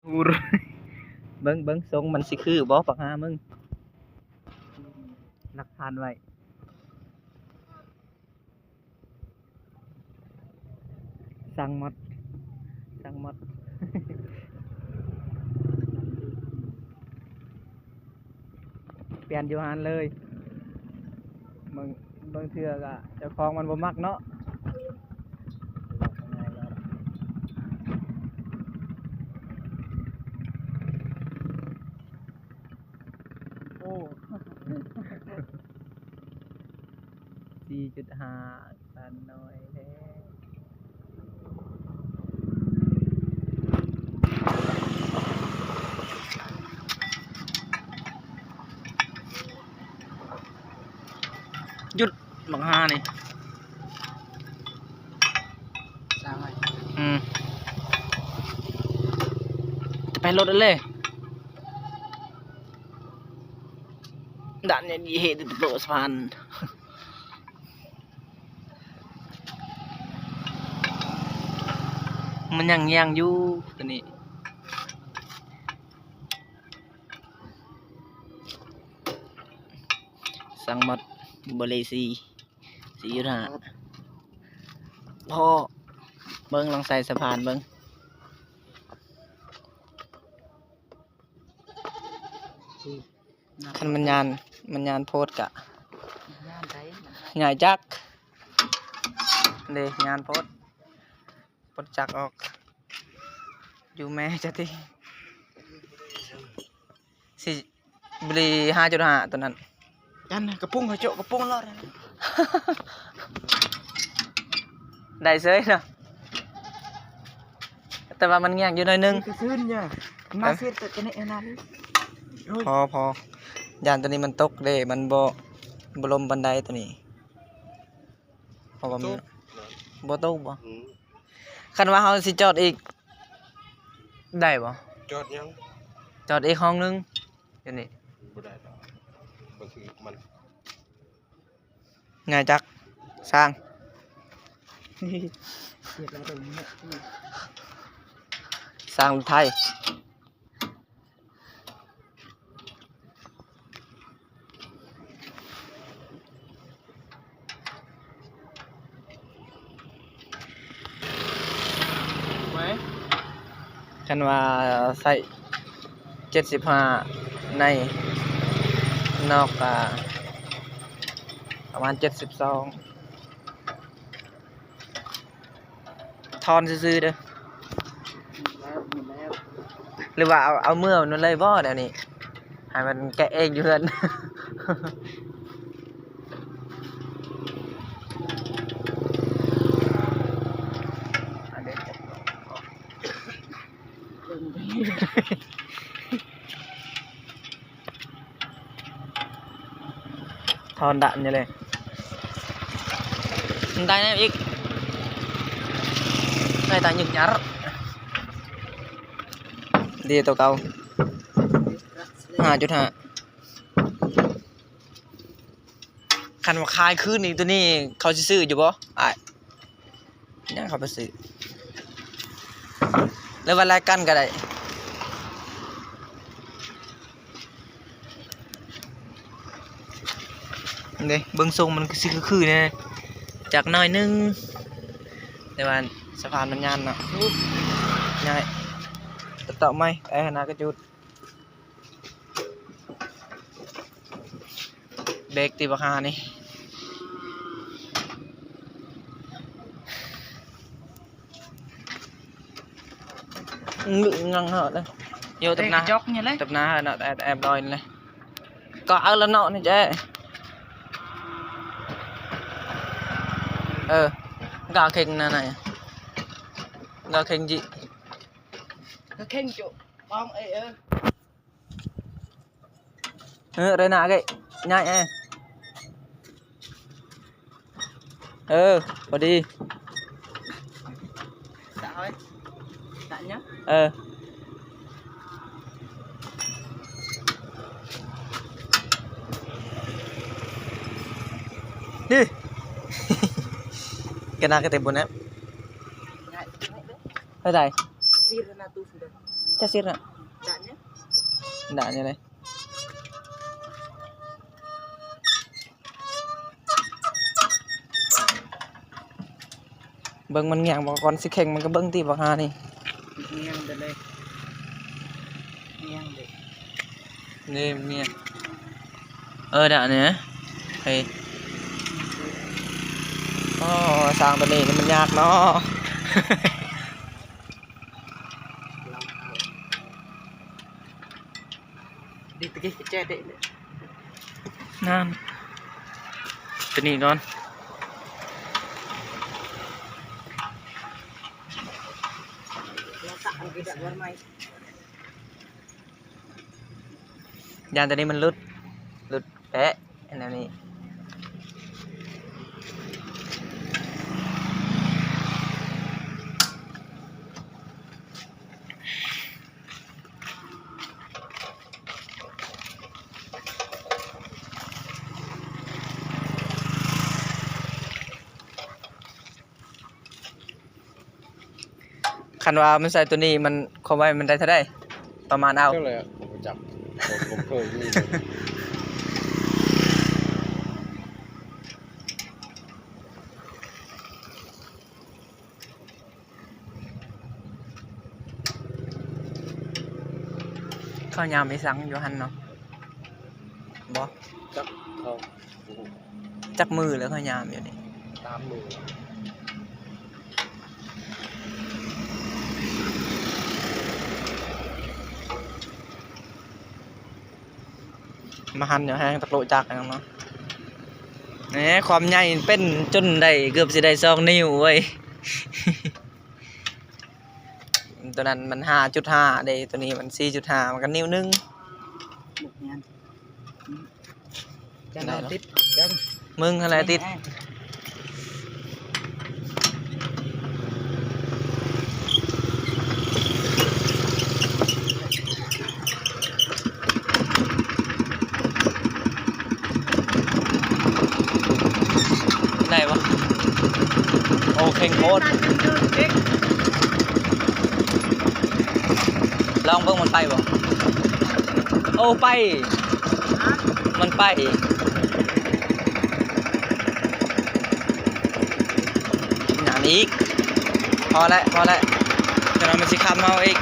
อูรเบิ้งเบิ้งทรงมันสิคือบ่ปักหามึงหลักฐานไว้สั่งหมดสั่งหมด เปลี่ยนอยู่หันเลยเบิ่งเทือกอะเจ้าของมันบ่มักเนาะโอ้ 4.5 ตันน้อยแท้หยุดบังฮานี่สร้างไว้ไปรถเลยด่านเนี่ยเหตุโดดสะพานมันยังอยู่ตัวนี้สั่งหมดบริสี4.5พ่อเบิ้งลองใส่สะพานเบิ้งคันมันยานโพดกะง่ายจักเลยยานโพดจักออกอยู่แม่จะที่สิบรี5.5ตัวนั้นยันกระปุ้งกระโจกระปุ้งรอดได้เซยเนาะแต่ว่ามันแงกอยู่หน่อยนึงซื้นเนี่ยมาเสียแต่ตัวนี้เองนะพอยานตัวนี้มันตกเลยมันบ่ลมบันไดตัวนี้เพราะว่ามันบ่ตกบ่คันว่าเขาสิจอดอีกได้บ่จอดยังจอดอีกห้องนึงเดี๋ยวนี้บ่ได้ดอกบ่คือมันง่ายจักสร้างสร้างไทยคันว่าใส่75ในนอกประมาณ72ทอนซื่อๆเด้อหรือว่าเอาเมื่อนั่นเลยบ่เดี๋ยวนี้ให้มันแกะเองอยู่เฮือนทอนđạn như này tay này ít này ta nhức nhar đi tàu cầu 5.5คันว่าคายคืนนี่ตัวนี้เขาสิซื้ออยู่บ่อ้ายยังเขาไปซื้อแล้ววันไรกันก็ได้เด้เบิ่งทรงมันคือเนี่ยจากน้อยนึงแต่ว่าสะพานมันยานเนาะง่ายต่อไหมไอ้หน้ากระจุดเบรกตีบักฮานี่ngự ngăng hở đây vô tập na tập na nọ em đòi này có ở lần nọ này chứ gà khinh này gà khinh gì gà khinh chỗ bom ấy đây nè cái nhảy vào đi đã thôi đã nhá đi cái nào cái tiền buồn em đây này จะเสียน่ะ ด่านเนี้ย ด่าเนี่ยเลยเบิ่งมันแงงบอกก่อนสิแข่งมันก็เบิ่งตีบักฮานี่ เงี้ยงไปเลยเงี้ยงเด็ก นี่เนี่ยด่าเนี่ยเฮ้ยอ๋อสร้างตัวนี้นี่มันยากเนาะ đi từ cái che đấy นั่นตัวนี้ก่อน nó tặng cái đoạn văn may ยางตัวนี้มันหลุดแปะอันนี้คันว่ามันใส่ตัวนี้มันความไวมันได้เท่าไดประมาณเอา ก็เลยผมไปจับผมเคยนี่ ข้าวยามไม่สังอยู่หันเนาะบ่ จับเขา จักมือแล้วข้าวยามอยู่นี่ ตามมือ มาหันอยู่แห้งตะโกจักอย่างเนาะนี่ความใหญ่เป็นจนได้เกือบสิได้2 นิ้วเว้ย ตัวนั้นมัน 5.5 เด้ตัวนี้มัน 4.5 มันก็นิ้วนึง một ngàn cho nó tiếp chân มึงอะไรติดได้ปะโอเคโคตรลองเบิ่งมันไปบ่โอ้ไปมันไปหนานอีกพอแล้วจะนอนมันสิคำเอาอีก